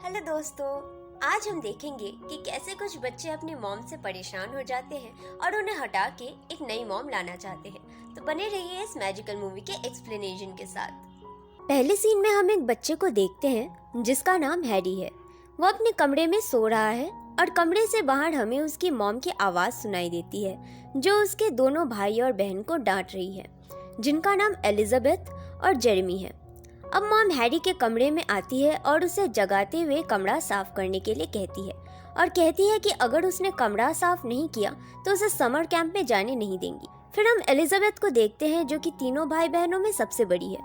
Hello दोस्तों, आज हम देखेंगे कि कैसे कुछ बच्चे अपनी मॉम से परेशान हो जाते हैं और उन्हें हटा के एक नई मॉम लाना चाहते हैं। तो बने रहिए इस मैजिकल मूवी के एक्सप्लेनेशन के साथ। पहले सीन में हम एक बच्चे को देखते हैं जिसका नाम हैरी है। वो अपने कमरे में सो रहा है और कमरे से बाहर हमें उसकी मॉम की आवाज़ सुनाई देती है जो उसके दोनों भाई और बहन को डांट रही है, जिनका नाम एलिजाबेथ और जेरेमी है। अब मॉम हैरी के कमरे में आती है और उसे जगाते हुए कमरा साफ करने के लिए कहती है और कहती है कि अगर उसने कमरा साफ नहीं किया तो उसे समर कैंप में जाने नहीं देंगी। फिर हम एलिजाबेथ को देखते हैं जो कि तीनों भाई बहनों में सबसे बड़ी है।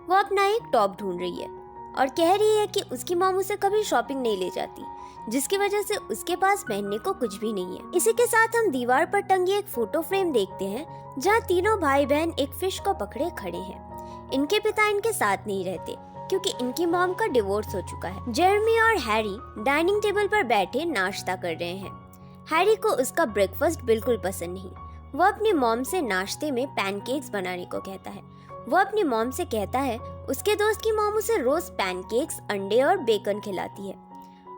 वो अपना एक टॉप ढूंढ रही है और कह रही है कि उसकी मॉम उसे कभी शॉपिंग नहीं ले जाती, जिसकी वजह से उसके पास पहनने को कुछ भी नहीं है। इसी के साथ हम दीवार पर टंगी एक फोटो फ्रेम देखते हैं जहाँ तीनों भाई बहन एक फिश को पकड़े खड़े हैं। इनके पिता इनके साथ नहीं रहते क्योंकि इनकी मॉम का डिवोर्स हो चुका है। जेरेमी और हैरी डाइनिंग टेबल पर बैठे नाश्ता कर रहे हैं। हैरी को उसका ब्रेकफास्ट बिल्कुल पसंद नहीं। वो अपनी मॉम से नाश्ते में पैनकेक्स बनाने को कहता है। वो अपनी मॉम से कहता है उसके दोस्त की मॉम उसे रोज पैनकेक्स, अंडे और बेकन खिलाती है।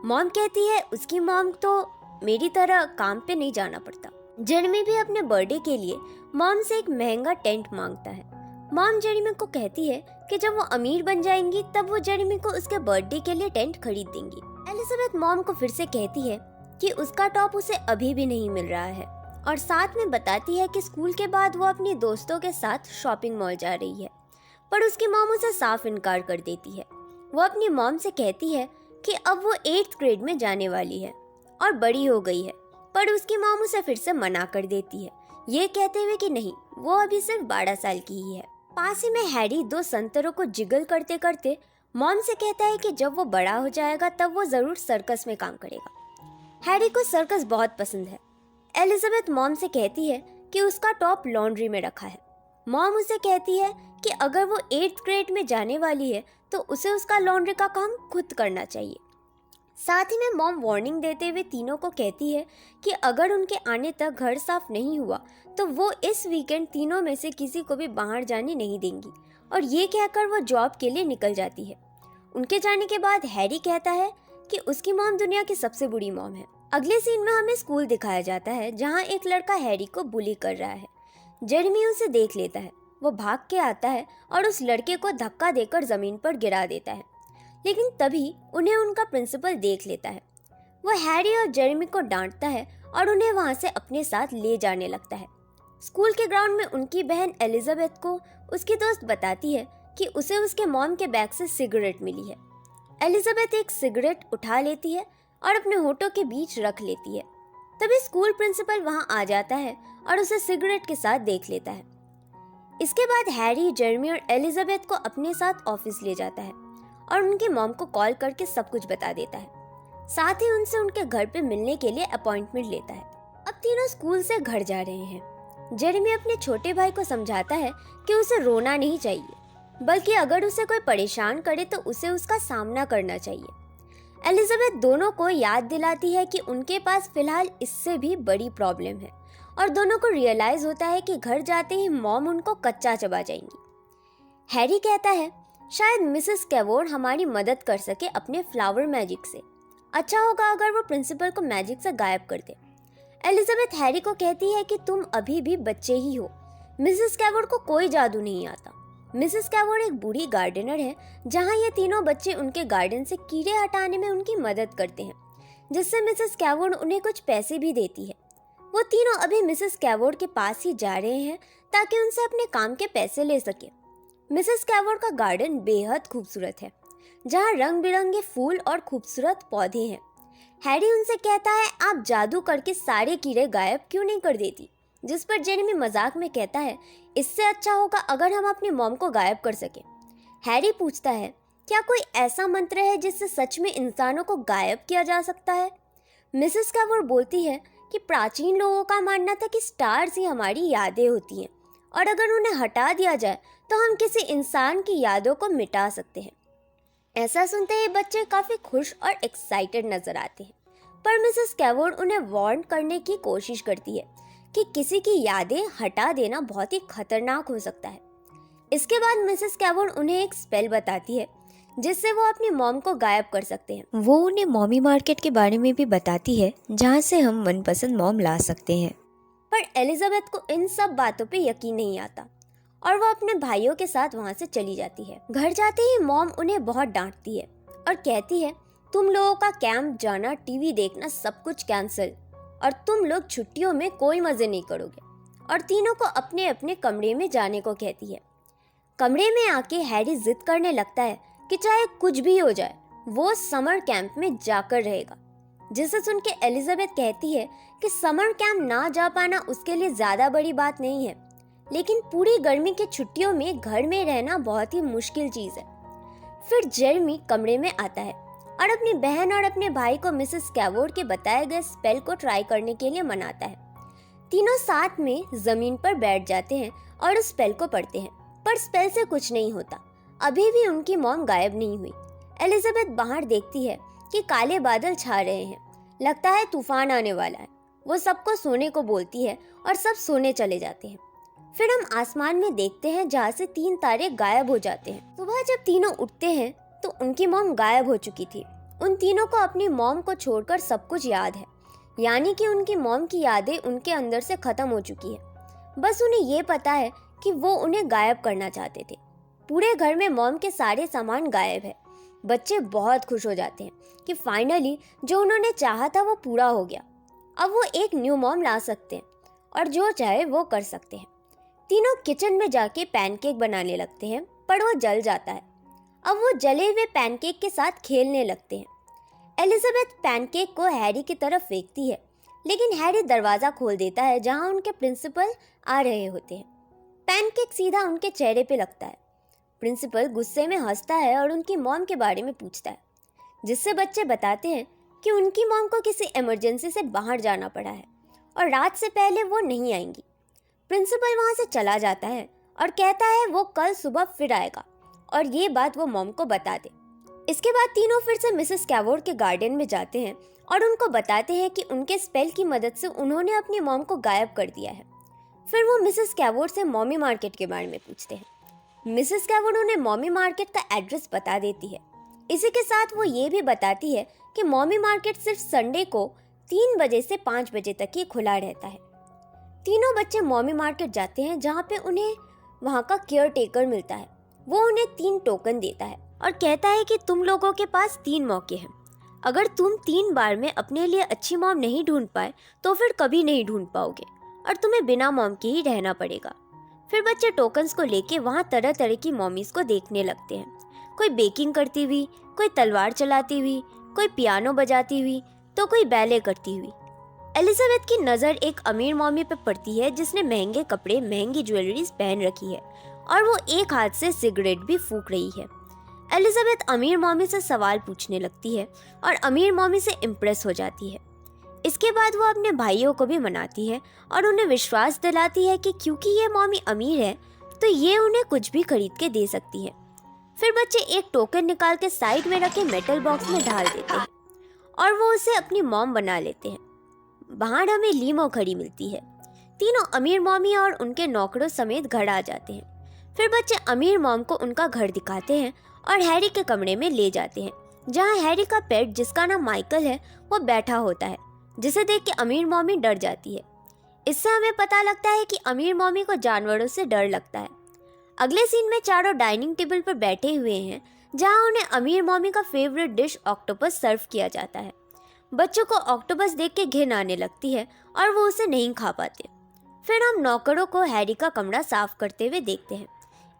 मॉम कहती है उसकी मॉम तो मेरी तरह काम पे नहीं जाना पड़ता। जेरेमी भी अपने बर्थडे के लिए मॉम से एक महंगा टेंट मांगता है। मॉम जेरेमी को कहती है कि जब वो अमीर बन जाएंगी तब वो जेरेमी को उसके बर्थडे के लिए टेंट खरीद देंगी। एलिजाबेथ मॉम को फिर से कहती है कि उसका टॉप उसे अभी भी नहीं मिल रहा है और साथ में बताती है कि स्कूल के बाद वो अपने दोस्तों के साथ शॉपिंग मॉल जा रही है, पर उसकी मॉम उसे साफ इनकार कर देती है। वो अपनी मॉम से कहती है कि अब वो 8th ग्रेड में जाने वाली है और बड़ी हो गई है, पर उसकी मॉम उसे फिर से मना कर देती है, ये कहते हुए कि नहीं, वो अभी सिर्फ 12 साल की ही है। पास ही में हैरी 2 संतरों को जिगल करते करते मॉम से कहता है कि जब वो बड़ा हो जाएगा तब वो जरूर सर्कस में काम करेगा। हैरी को सर्कस बहुत पसंद है। एलिजाबेथ मॉम से कहती है कि उसका टॉप लॉन्ड्री में रखा है। मॉम उसे कहती है कि अगर वो 8th ग्रेड में जाने वाली है तो उसे उसका लॉन्ड्री का काम खुद करना चाहिए। साथ ही में मॉम वार्निंग देते हुए तीनों को कहती है कि अगर उनके आने तक घर साफ नहीं हुआ तो वो इस वीकेंड तीनों में से किसी को भी बाहर जाने नहीं देंगी, और ये कहकर वो जॉब के लिए निकल जाती है। उनके जाने के बाद हैरी कहता है कि उसकी मॉम दुनिया की सबसे बुरी मॉम है। अगले सीन में हमें स्कूल दिखाया जाता है जहाँ एक लड़का हैरी को बुली कर रहा है। जेरेमी उसे देख लेता है। वो भाग के आता है और उस लड़के को धक्का देकर जमीन पर गिरा देता है, लेकिन तभी उन्हें उनका प्रिंसिपल देख लेता है। वो हैरी और जेरेमी को डांटता है और उन्हें वहां से अपने साथ ले जाने लगता है। स्कूल के ग्राउंड में उनकी बहन एलिजाबेथ को उसकी दोस्त बताती है कि उसे उसके मॉम के बैग से सिगरेट मिली है। एलिजाबेथ एक सिगरेट उठा लेती है और अपने होठों के बीच रख लेती है। तभी स्कूल प्रिंसिपल वहां आ जाता है और उसे सिगरेट के साथ देख लेता है। इसके बाद हैरी, जेरेमी और एलिजाबेथ को अपने साथ ऑफिस ले जाता है और उनकी मॉम को कॉल करके सब कुछ बता देता है। साथ ही उनसे उनके घर पे मिलने के लिए अपॉइंटमेंट लेता है। अब तीनों स्कूल से घर जा रहे हैं। जेरेमी अपने छोटे भाई को समझाता है कि उसे रोना नहीं चाहिए, बल्कि अगर उसे कोई परेशान करे तो उसे उसका सामना करना चाहिए। एलिजाबेथ दोनों को याद दिलाती है कि उनके पास फिलहाल इससे भी बड़ी प्रॉब्लम है और दोनों को रियलाइज होता है कि घर जाते ही मॉम उनको कच्चा चबा जाएंगी। हैरी कहता है शायद मिसेस कैवोर हमारी मदद कर सके अपने फ्लावर मैजिक से। अच्छा होगा अगर वो प्रिंसिपल को मैजिक से गायब कर दे। एलिजाबेथ हैरी को कहती है कि तुम अभी भी बच्चे ही हो। मिसेस कैवोर को कोई जादू नहीं आता। मिसेस कैवोर एक बूढ़ी गार्डनर है जहां ये तीनों बच्चे उनके गार्डन से कीड़े हटाने में उनकी मदद करते हैं, जिससे मिसेस कैवोर उन्हें कुछ पैसे भी देती है। वो तीनों अभी मिसेस कैवोर के पास ही जा रहे हैं ताकि उनसे अपने काम के पैसे ले सके। मिसेस कैवोर का गार्डन बेहद खूबसूरत है, जहाँ रंग बिरंगे फूल और खूबसूरत पौधे हैं। हैरी उनसे कहता है आप जादू करके सारे कीड़े गायब क्यों नहीं कर देती, जिस पर जेरेमी मजाक में कहता है इससे अच्छा होगा अगर हम अपनी मॉम को गायब कर सके। हैरी पूछता है क्या कोई ऐसा मंत्र है जिससे सच में इंसानों को गायब किया जा सकता है। मिसेस कैवोर बोलती है कि प्राचीन लोगों का मानना था कि स्टार्स ही हमारी यादें होती हैं और अगर उन्हें हटा दिया जाए तो हम किसी इंसान की यादों को मिटा सकते हैं। ऐसा सुनते ही बच्चे काफी खुश और एक्साइटेड नजर आते हैं, पर मिसेस कैवोर उन्हें वार्न करने की कोशिश करती है कि किसी की यादें हटा देना बहुत ही खतरनाक हो सकता है। इसके बाद मिसेस कैवोर उन्हें एक स्पेल बताती है जिससे वो अपनी मॉम को गायब कर सकते हैं। वो उन्हें मॉमी मार्केट के बारे में भी बताती है जहाँ से हम मनपसंद मॉम ला सकते हैं। पर एलिजाबेथ को इन सब बातों पे यकीन नहीं आता और वो अपने भाइयों के साथ वहाँ से चली जाती है। घर जाते ही मॉम उन्हें बहुत डांटती है और कहती है, तुम लोगों का कैंप जाना, टीवी देखना, सब कुछ कैंसिल, और तुम लोग छुट्टियों में कोई मजे नहीं करोगे। और तीनों को अपने अपने कमरे में जाने को कहती है। कमरे में आके हैरी जिद करने लगता है कि चाहे कुछ भी हो जाए वो समर कैंप में जाकर रहेगा, जिसे सुन के एलिजाबेथ कहती है कि समर कैंप ना जा पाना उसके लिए ज्यादा बड़ी बात नहीं है, लेकिन पूरी गर्मी की छुट्टियों में घर में रहना बहुत ही मुश्किल चीज है। फिर जेरेमी कमरे में आता है और अपनी बहन और अपने भाई को मिसेस कैवोर्ड के बताए गए स्पेल को ट्राई करने के लिए मनाता है। तीनों साथ में जमीन पर बैठ जाते हैं और उस स्पेल को पढ़ते हैं, पर स्पेल से कुछ नहीं होता। अभी भी उनकी मॉम गायब नहीं हुई। एलिजाबेथ बाहर देखती है कि काले बादल छा रहे हैं, लगता है तूफान आने वाला है। वो सबको सोने को बोलती है और सब सोने चले जाते हैं। फिर हम आसमान में देखते हैं जहाँ से 3 तारे गायब हो जाते हैं। सुबह जब तीनों उठते हैं तो उनकी मॉम गायब हो चुकी थी। उन तीनों को अपनी मॉम को छोड़कर सब कुछ याद है, यानी कि उनकी मॉम की यादें उनके अंदर से खत्म हो चुकी है। बस उन्हें ये पता है कि वो उन्हें गायब करना चाहते थे। पूरे घर में मॉम के सारे सामान गायब है। बच्चे बहुत खुश हो जाते हैं कि फाइनली जो उन्होंने चाहा था वो पूरा हो गया। अब वो एक न्यू मॉम ला सकते हैं और जो चाहे वो कर सकते हैं। तीनों किचन में जाके पैनकेक बनाने लगते हैं, पर वो जल जाता है। अब वो जले हुए पैनकेक के साथ खेलने लगते हैं। एलिजाबेथ पैनकेक को हैरी की तरफ फेंकती है, लेकिन हैरी दरवाज़ा खोल देता है जहां उनके प्रिंसिपल आ रहे होते हैं। पैनकेक सीधा उनके चेहरे पे लगता है। प्रिंसिपल गुस्से में हंसता है और उनकी मॉम के बारे में पूछता है, जिससे बच्चे बताते हैं कि उनकी मॉम को किसी इमरजेंसी से बाहर जाना पड़ा है और रात से पहले वो नहीं आएंगी। प्रिंसिपल वहाँ से चला जाता है और कहता है वो कल सुबह फिर आएगा और ये बात वो मॉम को बता दे। इसके बाद तीनों फिर से मिसेस कैवोर्ड के गार्डन में जाते हैं और उनको बताते हैं कि उनके स्पेल की मदद से उन्होंने अपनी मॉम को गायब कर दिया है। फिर वो मिसेस कैवोर्ड से मॉमी मार्केट के बारे में पूछते हैं। मिसेस कैवोर्ड उन्हें मॉमी मार्केट का एड्रेस बता देती है। इसी के साथ वो ये भी बताती है कि मॉमी मार्केट सिर्फ संडे को 3 बजे से 5 बजे तक ही खुला रहता है। तीनों बच्चे मॉमी मार्केट जाते हैं जहाँ पे उन्हें वहाँ का केयर टेकर मिलता है। वो उन्हें 3 टोकन देता है और कहता है कि तुम लोगों के पास 3 मौके हैं। अगर तुम 3 बार में अपने लिए अच्छी मॉम नहीं ढूंढ पाए तो फिर कभी नहीं ढूंढ पाओगे और तुम्हें बिना मॉम के ही रहना पड़ेगा। फिर बच्चे टोकन्स को लेके वहाँ तरह तरह की मॉमीज को देखने लगते हैं। कोई बेकिंग करती हुई, कोई तलवार चलाती हुई, कोई पियानो बजाती हुई, तो कोई बैले करती हुई। एलिजाबेथ की नज़र एक अमीर मॉमी पे पड़ती है जिसने महंगे कपड़े, महंगी ज्वेलरीज पहन रखी है और वो एक हाथ से सिगरेट भी फूंक रही है। एलिजाबेथ अमीर मॉमी से सवाल पूछने लगती है और अमीर मॉमी से इम्प्रेस हो जाती है। इसके बाद वो अपने भाइयों को भी मनाती है और उन्हें विश्वास दिलाती है कि क्योंकि ये मॉमी अमीर है तो ये उन्हें कुछ भी खरीद के दे सकती है। फिर बच्चे एक टोकन निकाल के साइड में रखे मेटल बॉक्स में डाल देते हैं और वो उसे अपनी मॉम बना लेते हैं। बाहर हमें लीमो खड़ी मिलती है। तीनों अमीर मॉमी और उनके नौकरों समेत घर आ जाते हैं। फिर बच्चे अमीर मॉम को उनका घर दिखाते हैं और हैरी के कमरे में ले जाते हैं, जहां हैरी का पेट जिसका नाम माइकल है वो बैठा होता है, जिसे देख के अमीर मॉमी डर जाती है। इससे हमें पता लगता है कि अमीर मॉमी को जानवरों से डर लगता है। अगले सीन में चारों डाइनिंग टेबल पर बैठे हुए हैं, जहां उन्हें अमीर मॉमी का फेवरेट डिश ऑक्टोपस सर्व किया जाता है। बच्चों को ऑक्टोपस देख के घिन आने लगती है और वो उसे नहीं खा पाते। फिर हम नौकरों को हैरी का कमरा साफ करते हुए देखते हैं।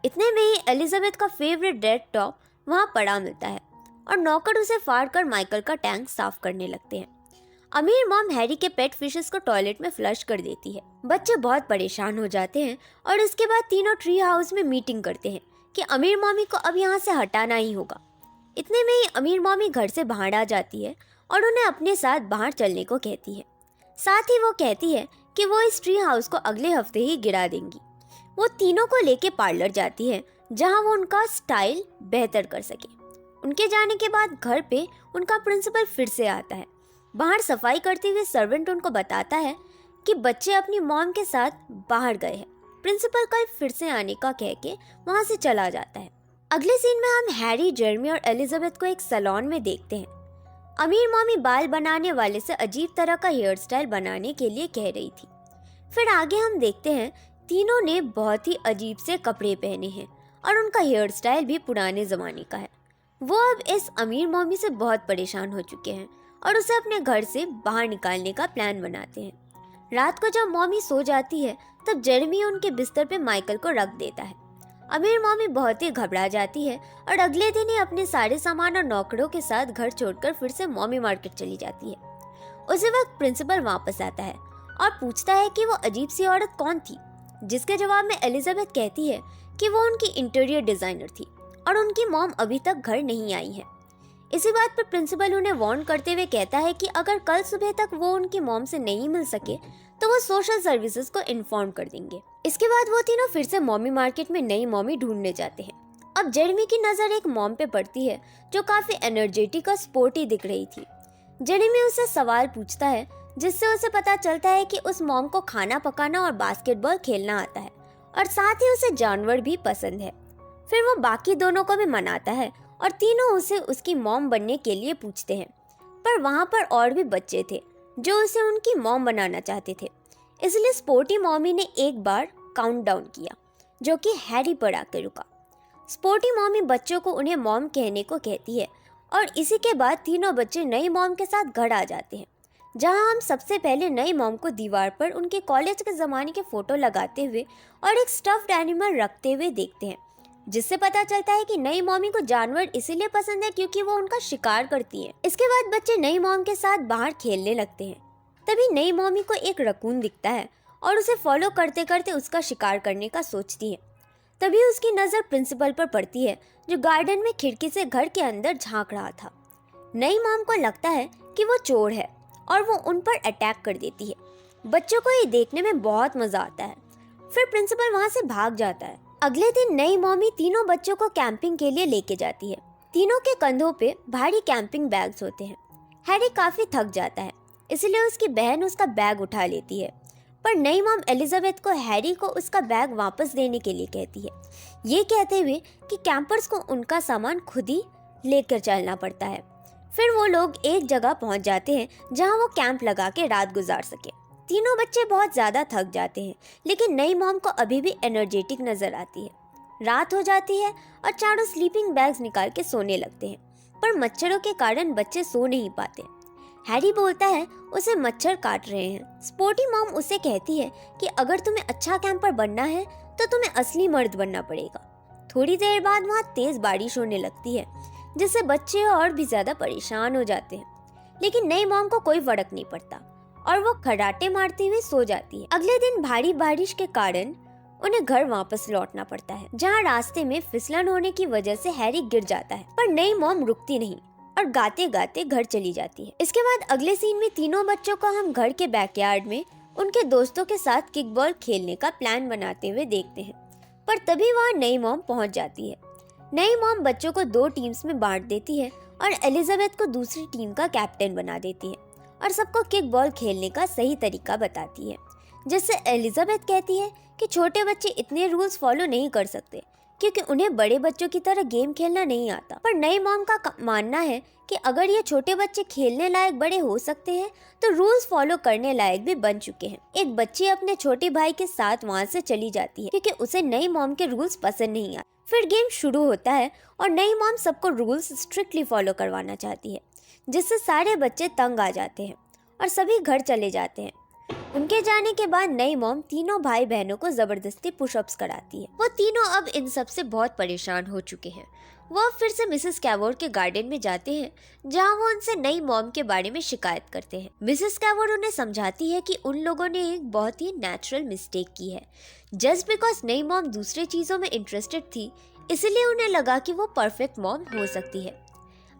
इतने में ही एलिजाबेथ का फेवरेट रेड टॉप वहाँ पड़ा मिलता है और नौकर उसे फाड़ कर माइकल का टैंक साफ करने लगते हैं। अमीर मॉम हैरी के पेट फिशेस को टॉयलेट में फ्लश कर देती है। बच्चे बहुत परेशान हो जाते हैं और इसके बाद तीनों ट्री हाउस में मीटिंग करते हैं कि अमीर मॉमी को अब यहाँ से हटाना ही होगा। इतने में ही अमीर मॉमी घर से बाहर आ जाती है और उन्हें अपने साथ बाहर चलने को कहती है। साथ ही वो कहती है कि वो इस ट्री हाउस को अगले हफ्ते ही गिरा देंगी। वो तीनों को लेके पार्लर जाती है जहां वो उनका स्टाइल बेहतर कर सके। उनके जाने के बाद घर पे उनका प्रिंसिपल फिर से आता है। बाहर सफाई करते हुए सर्वेंट उनको बताता है कि बच्चे अपनी मॉम के साथ बाहर गए हैं। प्रिंसिपल कल फिर से आने का कह के वहाँ से चला जाता है। अगले सीन में हम हैरी, जेरेमी और एलिजाबेथ को एक सैलून में देखते हैं। अमीर मॉमी बाल बनाने वाले से अजीब तरह का हेयर स्टाइल बनाने के लिए कह रही थी। फिर आगे हम देखते हैं तीनों ने बहुत ही अजीब से कपड़े पहने हैं और उनका हेयर स्टाइल भी पुराने ज़माने का है। वो अब इस अमीर मॉमी से बहुत परेशान हो चुके हैं और उसे अपने घर से बाहर निकालने का प्लान बनाते हैं। रात को जब मॉमी सो जाती है तब जेरेमी उनके बिस्तर पे माइकल को रख देता है। अमीर मॉमी बहुत ही घबरा जाती है और अगले दिन ही अपने सारे सामान और नौकरों के साथ घर छोड़कर फिर से मॉमी मार्केट चली जाती है। उसी वक्त प्रिंसिपल वापस आता है और पूछता है कि वो अजीब सी औरत कौन थी, जिसके जवाब में एलिजाबेथ कहती है कि वो उनकी इंटीरियर डिजाइनर थी और उनकी मॉम अभी तक घर नहीं आई है। इसी बात पर प्रिंसिपल उन्हें वार्न करते हुए कहता है कि अगर कल सुबह तक वो उनकी मॉम से नहीं मिल सके तो वो सोशल सर्विसेज को इन्फॉर्म कर देंगे। इसके बाद वो तीनों फिर से मॉमी मार्केट में नई मॉमी ढूंढने जाते हैं। अब जेरेमी की नज़र एक मॉम पे पड़ती है जो काफ़ी एनर्जेटिक और स्पोर्टी दिख रही थी। जेरेमी उससे सवाल पूछता है जिससे उसे पता चलता है कि उस मॉम को खाना पकाना और बास्केटबॉल खेलना आता है और साथ ही उसे जानवर भी पसंद है। फिर वो बाकी दोनों को भी मनाता है और तीनों उसे उसकी मॉम बनने के लिए पूछते हैं। पर वहाँ पर और भी बच्चे थे जो उसे उनकी मॉम बनाना चाहते थे, इसलिए स्पोर्टी मॉमी ने एक बार काउंटडाउन किया जो कि हैरी पर आकर रुका। स्पोर्टी मॉमी बच्चों को उन्हें मॉम कहने को कहती है और इसी के बाद तीनों बच्चे नई मॉम के साथ घर आ जाते हैं, जहां हम सबसे पहले नई मॉम को दीवार पर उनके कॉलेज के ज़माने के फ़ोटो लगाते हुए और एक स्टफ्ड एनिमल रखते हुए देखते हैं, जिससे पता चलता है कि नई मॉमी को जानवर इसीलिए पसंद है क्योंकि वो उनका शिकार करती हैं। इसके बाद बच्चे नई मॉम के साथ बाहर खेलने लगते हैं। तभी नई मॉमी को एक रकून दिखता है और उसे फॉलो करते करते उसका शिकार करने का सोचती है। तभी उसकी नज़र प्रिंसिपल पर पड़ती है जो गार्डन में खिड़की से घर के अंदर झांक रहा था। नई मॉम को लगता है कि वो चोर है और वो उन पर अटैक कर देती है। बच्चों को ये देखने में बहुत मज़ा आता है। फिर प्रिंसिपल वहाँ से भाग जाता है। अगले दिन नई मॉमी तीनों बच्चों को कैंपिंग के लिए लेके जाती है। तीनों के कंधों पे भारी कैंपिंग बैग्स होते हैं। हैरी काफ़ी थक जाता है, इसलिए उसकी बहन उसका बैग उठा लेती है, पर नई मॉम एलिजाबेथ को हैरी को उसका बैग वापस देने के लिए कहती है, ये कहते हुए कि कैंपर्स को उनका सामान खुद ही लेकर चलना पड़ता है। फिर वो लोग एक जगह पहुंच जाते हैं जहां वो कैंप लगा के रात गुजार सके। तीनों बच्चे बहुत ज़्यादा थक जाते हैं, लेकिन नई मॉम को अभी भी एनर्जेटिक नज़र आती है। रात हो जाती है और चारों स्लीपिंग बैग्स निकाल के सोने लगते हैं, पर मच्छरों के कारण बच्चे सो नहीं पाते। हैरी बोलता है उसे मच्छर काट रहे हैं। स्पोर्टी मॉम उसे कहती है कि अगर तुम्हें अच्छा कैंपर बनना है तो तुम्हें असली मर्द बनना पड़ेगा। थोड़ी देर बाद वहाँ तेज़ बारिश होने लगती है, जिससे बच्चे और भी ज़्यादा परेशान हो जाते हैं, लेकिन नई मॉम को कोई फर्क नहीं पड़ता और वो खर्राटे मारती हुई सो जाती है। अगले दिन भारी बारिश के कारण उन्हें घर वापस लौटना पड़ता है, जहाँ रास्ते में फिसलन होने की वजह से हैरी गिर जाता है, पर नई मॉम रुकती नहीं और गाते गाते घर चली जाती है। इसके बाद अगले सीन में तीनों बच्चों को हम घर के बैकयार्ड में उनके दोस्तों के साथ किकबॉल खेलने का प्लान बनाते हुए देखते हैं, पर तभी वहाँ नई मॉम पहुँच जाती है। नई मॉम बच्चों को 2 टीम्स में बांट देती है और एलिजाबेथ को दूसरी टीम का कैप्टन बना देती है और सबको किकबॉल खेलने का सही तरीका बताती है, जिससे एलिजाबेथ कहती है कि छोटे बच्चे इतने रूल्स फॉलो नहीं कर सकते क्योंकि उन्हें बड़े बच्चों की तरह गेम खेलना नहीं आता। पर नई मॉम का मानना है कि अगर ये छोटे बच्चे खेलने लायक बड़े हो सकते हैं तो रूल्स फॉलो करने लायक भी बन चुके हैं। एक बच्ची अपने छोटे भाई के साथ वहाँ से चली जाती है क्योंकि उसे नई मॉम के रूल्स पसंद नहीं आते। फिर गेम शुरू होता है और नई मॉम सबको रूल्स स्ट्रिक्टली फॉलो करवाना चाहती है, जिससे सारे बच्चे तंग आ जाते हैं और सभी घर चले जाते हैं। उनके जाने के बाद नई मॉम तीनों भाई बहनों को जबरदस्ती पुशअप्स कराती है। वो तीनों अब इन सब से बहुत परेशान हो चुके हैं। वो अब फिर से मिसेस कैवोर के गार्डन में जाते हैं, जहां वो उनसे नई मॉम के बारे में शिकायत करते हैं। मिसेस कैवोर उन्हें समझाती है कि उन लोगों ने एक बहुत ही नेचुरल मिस्टेक की है। जस्ट बिकॉज नई मॉम दूसरे चीज़ों में इंटरेस्टेड थी, इसलिए उन्हें लगा कि वो परफेक्ट मॉम हो सकती है।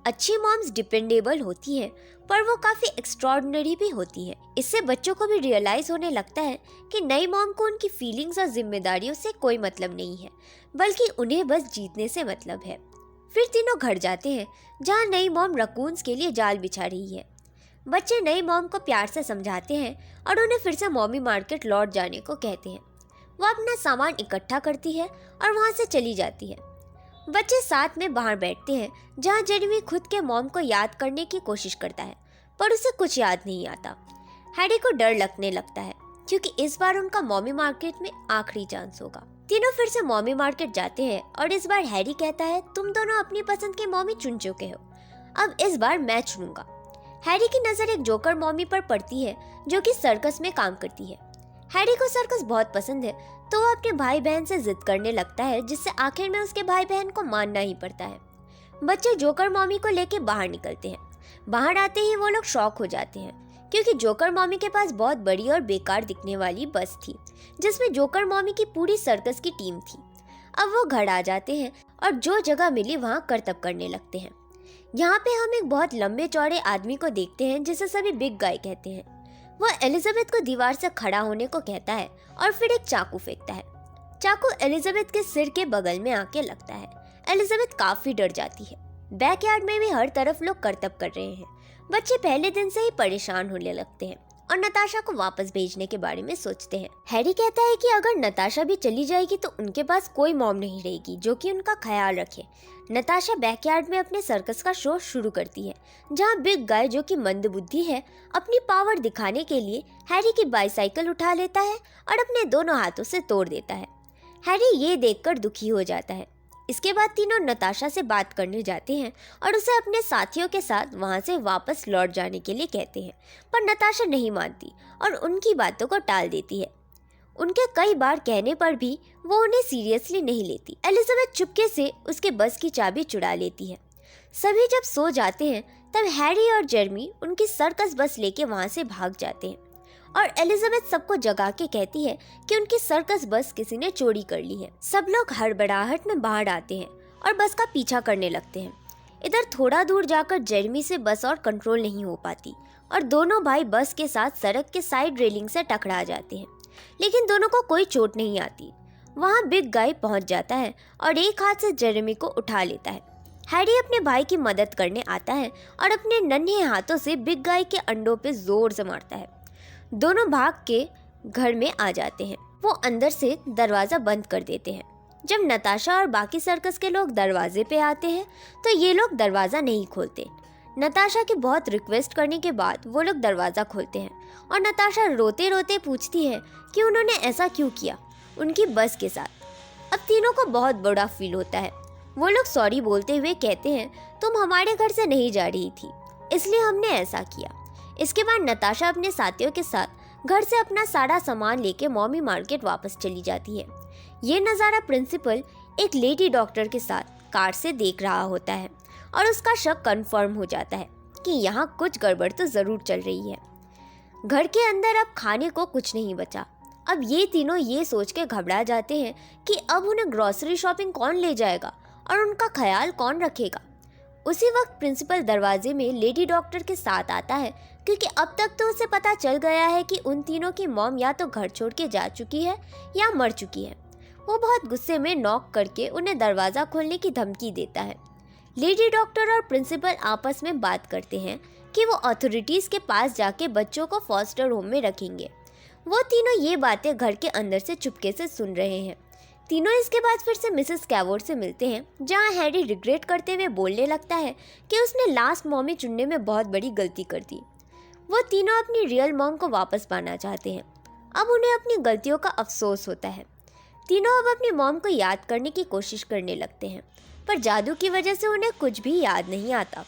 अच्छी मॉम्स डिपेंडेबल होती हैं, पर वो काफ़ी एक्स्ट्रॉर्डिनरी भी होती है। इससे बच्चों को भी रियलाइज़ होने लगता है कि नई मॉम को उनकी फीलिंग्स और जिम्मेदारियों से कोई मतलब नहीं है, बल्कि उन्हें बस जीतने से मतलब है। फिर तीनों घर जाते हैं, जहाँ नई मॉम रकून्स के लिए जाल बिछा रही है। बच्चे नई मॉम को प्यार से समझाते हैं और उन्हें फिर से मॉमी मार्केट लौट जाने को कहते हैं। वो अपना सामान इकट्ठा करती है और वहाँ से चली जाती है। बच्चे साथ में बाहर बैठते हैं जहाँ जेरेमी खुद के मॉम को याद करने की कोशिश करता है पर उसे कुछ याद नहीं आता। हैरी को डर लगने लगता है क्योंकि इस बार उनका मॉमी मार्केट में आखिरी चांस होगा। तीनों फिर से मॉमी मार्केट जाते हैं और इस बार हैरी कहता है तुम दोनों अपनी पसंद की मॉमी चुन चुके हो, अब इस बार मैं चुनूंगा। हैरी की नजर एक जोकर मॉमी पर पड़ती है जो कि सर्कस में काम करती है। हैरी को सर्कस बहुत पसंद है तो वो अपने भाई बहन से जिद करने लगता है जिससे आखिर में उसके भाई बहन को मानना ही पड़ता है। बच्चे जोकर मॉमी को लेके बाहर निकलते हैं। बाहर आते ही वो लोग शॉक हो जाते हैं क्योंकि जोकर मॉमी के पास बहुत बड़ी और बेकार दिखने वाली बस थी जिसमें जोकर मॉमी की पूरी सर्कस की टीम थी। अब वो घर आ जाते हैं और जो जगह मिली वहाँ करतब करने लगते हैं। यहाँ पे हम एक बहुत लंबे चौड़े आदमी को देखते हैं जिसे सभी बिग गाय कहते हैं। वो एलिजाबेथ को दीवार से खड़ा होने को कहता है और फिर एक चाकू फेंकता है। चाकू एलिजाबेथ के सिर के बगल में आके लगता है। एलिजाबेथ काफी डर जाती है। बैकयार्ड में भी हर तरफ लोग करतब कर रहे हैं। बच्चे पहले दिन से ही परेशान होने लगते हैं और नताशा को वापस भेजने के बारे में सोचते हैं। हैरी कहता है कि अगर नताशा भी चली जाएगी तो उनके पास कोई मॉम नहीं रहेगी जो कि उनका ख्याल रखे। नताशा बैकयार्ड में अपने सर्कस का शो शुरू करती है जहां बिग गाय जो कि मंदबुद्धि है अपनी पावर दिखाने के लिए हैरी की बाईसाइकिल उठा लेता है और अपने दोनों हाथों से तोड़ देता है। हैरी ये देखकर दुखी हो जाता है। इसके बाद तीनों नताशा से बात करने जाते हैं और उसे अपने साथियों के साथ वहां से वापस लौट जाने के लिए कहते हैं पर नताशा नहीं मानती और उनकी बातों को टाल देती है। उनके कई बार कहने पर भी वो उन्हें सीरियसली नहीं लेती। एलिजाबेथ चुपके से उसके बस की चाबी चुरा लेती है। सभी जब सो जाते हैं तब हैरी और जेरेमी उनकी सर्कस बस लेके वहां से भाग जाते हैं और एलिजाबेथ सबको जगा के कहती है कि उनकी सर्कस बस किसी ने चोरी कर ली है। सब लोग हड़बड़ाहट में बाहर आते हैं और बस का पीछा करने लगते हैं। इधर थोड़ा दूर जाकर जेरेमी से बस और कंट्रोल नहीं हो पाती और दोनों भाई बस के साथ सड़क के साइड रेलिंग से टकरा जाते हैं, लेकिन दोनों को कोई चोट नहीं आती। वहाँ बिग गाय पहुँच जाता है और एक हाथ से जेरेमी को उठा लेता है। हैरी अपने भाई की मदद करने आता है और अपने नन्हे हाथों से बिग गाय के अंडों पे जोर से मारता है। दोनों भाग के घर में आ जाते हैं। वो अंदर से दरवाजा बंद कर देते हैं। जब नताशा और बाकी सर्कस के लोग दरवाजे पे आते हैं तो ये लोग दरवाजा नहीं खोलते। नताशा की बहुत रिक्वेस्ट करने के बाद वो लोग दरवाजा खोलते हैं और नताशा रोते रोते पूछती है कि उन्होंने ऐसा क्यों किया उनकी बस के साथ। अब तीनों को बहुत बुरा फील होता है। वो लोग सॉरी बोलते हुए कहते हैं तुम हमारे घर से नहीं जा रही थी इसलिए हमने ऐसा किया। इसके बाद नताशा अपने साथियों के साथ घर से अपना सारा सामान लेके मॉमी मार्केट वापस चली जाती है। ये नज़ारा प्रिंसिपल एक लेडी डॉक्टर के साथ कार से देख रहा होता है और उसका शक कंफर्म हो जाता है कि यहाँ कुछ गड़बड़ तो ज़रूर चल रही है। घर के अंदर अब खाने को कुछ नहीं बचा। अब ये तीनों ये सोच के घबरा जाते हैं कि अब उन्हें ग्रॉसरी शॉपिंग कौन ले जाएगा और उनका ख्याल कौन रखेगा। उसी वक्त प्रिंसिपल दरवाजे में लेडी डॉक्टर के साथ आता है क्योंकि अब तक तो उसे पता चल गया है कि उन तीनों की मॉम या तो घर छोड़ के जा चुकी है या मर चुकी है। वो बहुत गुस्से में नॉक करके उन्हें दरवाज़ा खोलने की धमकी देता है। लेडी डॉक्टर और प्रिंसिपल आपस में बात करते हैं कि वो अथॉरिटीज़ के पास जाके बच्चों को फॉस्टर होम में रखेंगे। वो तीनों ये बातें घर के अंदर से चुपके से सुन रहे हैं। तीनों इसके बाद फिर से मिसेस कैवोर्ड से मिलते हैं जहां हैरी रिग्रेट करते हुए बोलने लगता है कि उसने लास्ट मॉमी चुनने में बहुत बड़ी गलती कर दी। वो तीनों अपनी रियल मॉम को वापस पाना चाहते हैं। अब उन्हें अपनी गलतियों का अफसोस होता है। तीनों अब अपनी मॉम को याद करने की कोशिश करने लगते हैं पर जादू की वजह से उन्हें कुछ भी याद नहीं आता।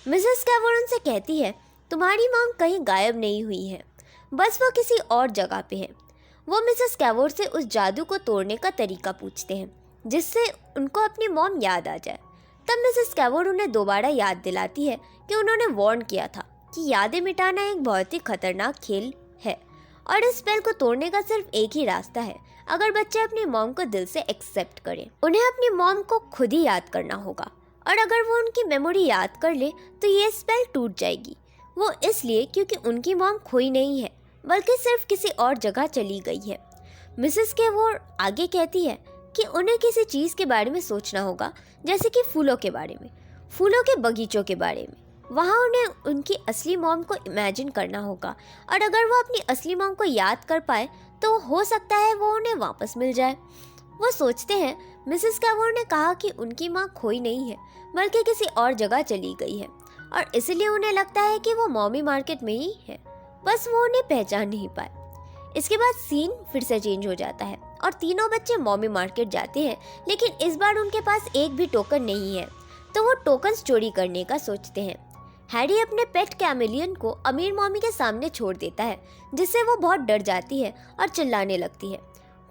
मिसेस कैवोर्ड उनसे कहती है तुम्हारी मॉम कहीं गायब नहीं हुई है, बस वो किसी और जगह पे है। वो मिसेस कैवोर्ड से उस जादू को तोड़ने का तरीका पूछते हैं जिससे उनको अपनी मॉम याद आ जाए। तब मिसेस कैवोर्ड उन्हें दोबारा याद दिलाती है कि उन्होंने वार्न किया था कि यादें मिटाना एक बहुत ही खतरनाक खेल है और इस स्पेल को तोड़ने का सिर्फ एक ही रास्ता है अगर बच्चे अपनी मॉम को दिल से एक्सेप्ट करें। उन्हें अपनी मॉम को खुद ही याद करना होगा और अगर वो उनकी मेमोरी याद कर ले तो ये स्पेल टूट जाएगी। वो इसलिए क्योंकि उनकी मॉम खोई नहीं है बल्कि सिर्फ किसी और जगह चली गई है। मिसेस कैवोर्ड आगे कहती है कि उन्हें किसी चीज़ के बारे में सोचना होगा जैसे कि फूलों के बारे में, फूलों के बगीचों के बारे में। वहाँ उन्हें उनकी असली मॉम को इमेजिन करना होगा और अगर वो अपनी असली मॉम को याद कर पाए तो हो सकता है वो उन्हें वापस मिल जाए। वो सोचते हैं मिसेस कैवोर ने कहा कि उनकी माँ खोई नहीं है बल्कि किसी और जगह चली गई है और इसलिए उन्हें लगता है कि वो मॉमी मार्केट में ही है, बस वो उन्हें पहचान नहीं पाए। इसके बाद सीन फिर से चेंज हो जाता है और तीनों बच्चे मॉमी मार्केट जाते हैं, लेकिन इस बार उनके पास एक भी टोकन नहीं है, तो वो टोकन्स चोरी करने का सोचते हैं। हैरी अपने पेट कैमेलियन को अमीर मॉमी के सामने छोड़ देता है, जिससे वो बहुत डर जाती है और चिल्लाने लगती है।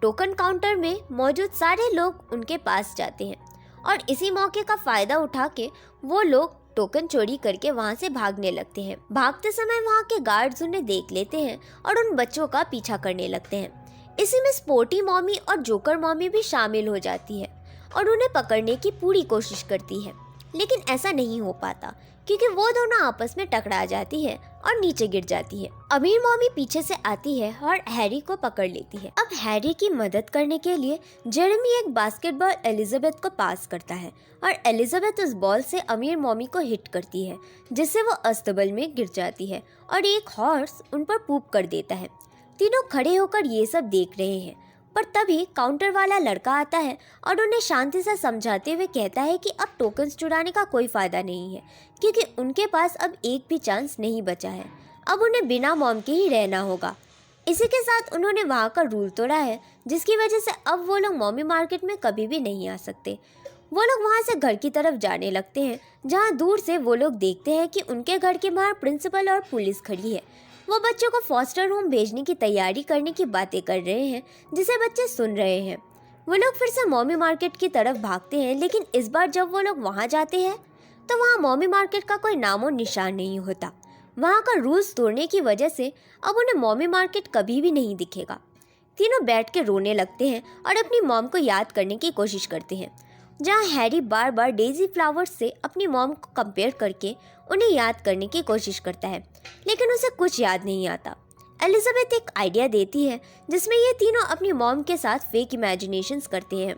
टोकन काउंटर में मौजूद सारे लोग उनके पास जाते हैं और इसी मौके का फायदा उठा के वो लोग टोकन चोरी करके वहां से भागने लगते हैं। भागते समय वहां के गार्ड्स उन्हें देख लेते हैं और उन बच्चों का पीछा करने लगते हैं। इसी में स्पोर्टी मॉमी और जोकर मॉमी भी शामिल हो जाती है और उन्हें पकड़ने की पूरी कोशिश करती है, लेकिन ऐसा नहीं हो पाता क्योंकि वो दोनों आपस में टकरा जाती है और नीचे गिर जाती है। अमीर मॉमी पीछे से आती है और हैरी को पकड़ लेती है। अब हैरी की मदद करने के लिए जेरेमी एक बास्केटबॉल एलिजाबेथ को पास करता है और एलिजाबेथ उस बॉल से अमीर मॉमी को हिट करती है, जिससे वो अस्तबल में गिर जाती है और एक हॉर्स उन पर पूप कर देता है। तीनों खड़े होकर ये सब देख रहे हैं, पर तभी काउंटर वाला लड़का आता है और उन्हें शांति से समझाते हुए कहता है कि अब टोकन्स चुराने का कोई फायदा नहीं है क्योंकि उनके पास अब एक भी चांस नहीं बचा है। अब उन्हें बिना मॉम के ही रहना होगा। इसी के साथ उन्होंने वहाँ का रूल तोड़ा है, जिसकी वजह से अब वो लोग मॉमी मार्केट में कभी भी नहीं आ सकते। वो लोग वहाँ से घर की तरफ जाने लगते हैं, जहाँ दूर से वो लोग देखते हैं कि उनके घर के बाहर प्रिंसिपल और पुलिस खड़ी है। वो बच्चों को फॉस्टर होम भेजने की तैयारी करने की बातें कर रहे हैं, जिसे बच्चे सुन रहे हैं। वो लोग फिर से मॉमी मार्केट की तरफ भागते हैं, लेकिन इस बार जब वो लोग वहाँ जाते हैं तो वहाँ मॉमी मार्केट का कोई नामो निशान नहीं होता। वहाँ का रूल्स तोड़ने की वजह से अब उन्हें मॉमी मार्केट कभी भी नहीं दिखेगा। तीनों बैठ के रोने लगते हैं और अपनी मॉम को याद करने की कोशिश करते हैं, जहाँ हैरी बार बार डेजी फ्लावर्स से अपनी मॉम को कंपेयर करके उन्हें याद करने की कोशिश करता है, लेकिन उसे कुछ याद नहीं आता। एलिजाबेथ एक आइडिया देती है जिसमें ये तीनों अपनी मॉम के साथ फेक इमेजिनेशंस करते हैं,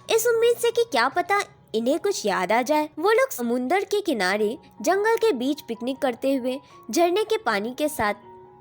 इस उम्मीद से कि क्या पता इन्हें कुछ याद आ जाए। वो लोग समुंदर के किनारे जंगल के बीच पिकनिक करते हुए झरने के पानी के साथ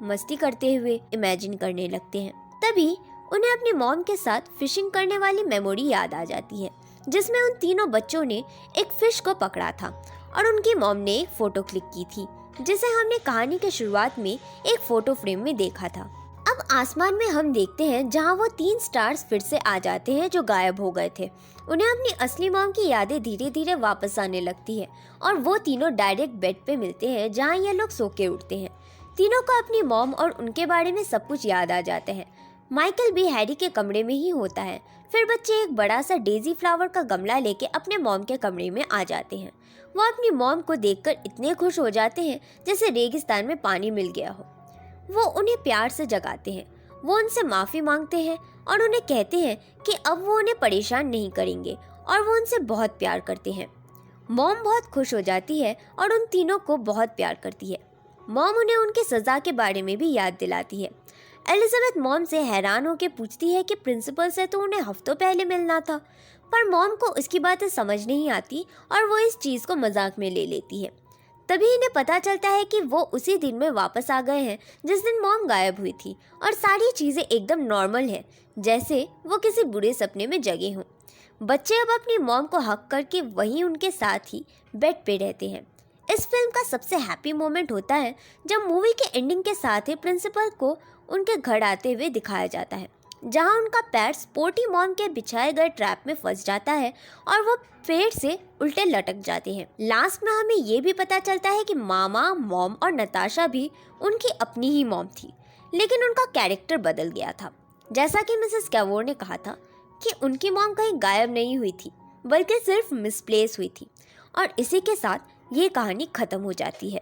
मस्ती करते हुए इमेजिन करने लगते हैं। तभी उन्हें अपनी मॉम के साथ फिशिंग करने वाली मेमोरी याद आ जाती है, जिसमें उन तीनों बच्चों ने एक फिश को पकड़ा था और उनकी मॉम ने एक फोटो क्लिक की थी, जिसे हमने कहानी के शुरुआत में एक फोटो फ्रेम में देखा था। अब आसमान में हम देखते हैं जहां वो 3 स्टार्स फिर से आ जाते हैं जो गायब हो गए थे। उन्हें अपनी असली मॉम की यादें धीरे धीरे वापस आने लगती है और वो तीनों डायरेक्ट बेड पे मिलते हैं जहां ये लोग सो के उठते हैं। तीनों को अपनी मॉम और उनके बारे में सब कुछ याद आ जाता है। माइकल भी हैरी के कमरे में ही होता है। फिर बच्चे एक बड़ा सा डेजी फ्लावर का गमला लेके अपने मॉम के कमरे में आ जाते हैं। वो अपनी मॉम को देखकर इतने खुश हो जाते हैं जैसे रेगिस्तान में पानी मिल गया हो। वो उन्हें प्यार से जगाते हैं, वो उनसे माफ़ी मांगते हैं और उन्हें कहते हैं कि अब वो उन्हें परेशान नहीं करेंगे और वो उनसे बहुत प्यार करते हैं। मॉम बहुत खुश हो जाती है और उन तीनों को बहुत प्यार करती है। मॉम उन्हें उनकी सज़ा के बारे में भी याद दिलाती है। एलिजाबेथ मॉम से हैरान होकर पूछती है कि प्रिंसिपल से तो उन्हें हफ्तों पहले मिलना था, पर मॉम को उसकी बातें समझ नहीं आती और वो इस चीज़ को मजाक में ले लेती है। तभी इन्हें पता चलता है कि वो उसी दिन में वापस आ गए हैं जिस दिन मॉम गायब हुई थी और सारी चीज़ें एकदम नॉर्मल है, जैसे वो किसी बुरे सपने में जगे हों। बच्चे अब अपनी मॉम को हक करके वहीं उनके साथ ही बेड पे रहते हैं। इस फिल्म का सबसे हैप्पी मोमेंट होता है जब मूवी के एंडिंग के साथ ही प्रिंसिपल को उनके घर आते हुए दिखाया जाता है, जहां उनका पैर स्पोर्टी मॉम के बिछाए गए ट्रैप में फंस जाता है और वो पेड़ से उल्टे लटक जाते हैं। लास्ट में हमें ये भी पता चलता है कि मामा, मॉम और नताशा भी उनकी अपनी ही मॉम थी, लेकिन उनका कैरेक्टर बदल गया था। जैसा कि मिसेस कैवोर ने कहा था कि उनकी मॉम कहीं गायब नहीं हुई थी, बल्कि सिर्फ मिसप्लेस हुई थी। और इसी के साथ ये कहानी खत्म हो जाती है।